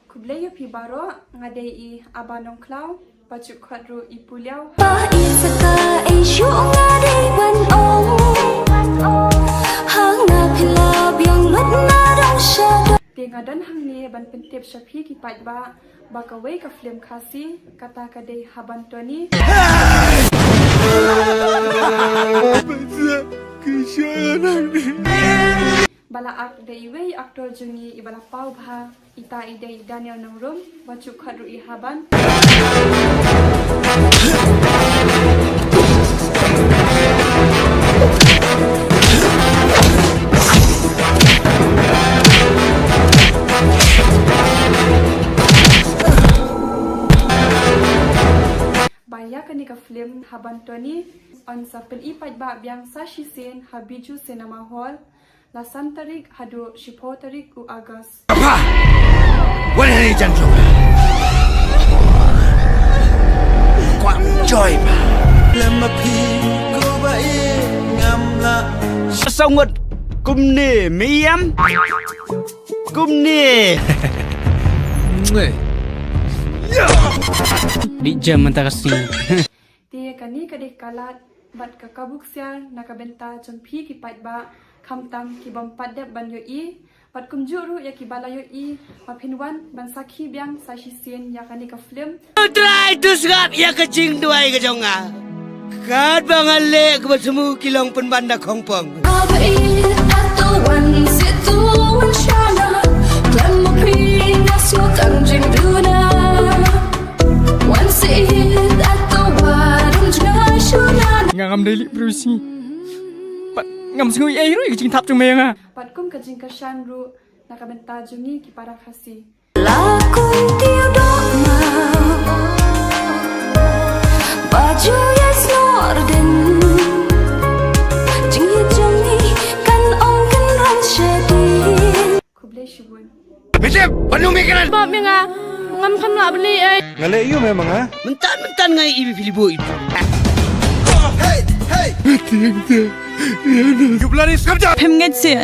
Kublaya pi baro ngadai I abanong klau baju kwadru I puliau. Dengadan hang ni ban pentip syafi ki pat ba bakawai kaflim khasi kata kadai bantony. Bala ak dai wei aktor jungi ibala pau bha ita idai Daniel nongrum baju khadru I haban. Baya kani kaflim bantony on sa pen ipat ba biang sashi sien biju cinema hall la santarik hado shipotarik u agas. Apa? Wala ni jantung. Quang joy ba. Lama pi ko ba ngam la. Sao ngất cum nè mỹ em. Cum nè. Di jam antara si. Dia kani kadek kalat bat kakabuk sial nakabenta jompi ki pat ba kamtang ki bompat dep ban yo I bat kumjuru ya ki bala yo I mapinwan ban sakhi biang sashi sien ya kani kaflim. Try to serap ya kecing duai ke jonga. Kat bangal le ke semua kilong penbanda kongpong. Ngam daily brusi. Pat ngam sengui ai roi kecing thap chung meng ah. Pat kum kajing kashan ru nakabenta jungi ki para khasi. Lakon tiêu đốt màu baju yes norden chính như trong đi căn ông căn răng sedih. Kublai shibun. Mesem, penuh mikiran. Bab yang ngam kham la beli ai. Ngalek you memang ah. Mentan-mentan ngai ibu filibo itu. Jublanis kerja. Phem nget se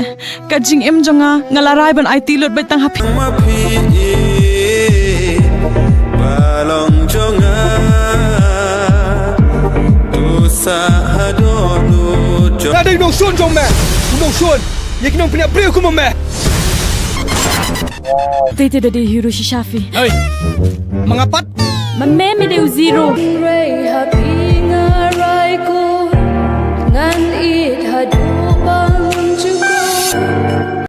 ka jing em jonga ngalarai ban IT lot bai tang hapi. Balong jonga tu sahadonu. Ada dong sun jong me. Dong sun. Yak nong punya beliau ku me. Tete de hero Shafi. Oi. Mengapat? Mame me de zero. Ray happy ngarai ko ngan it had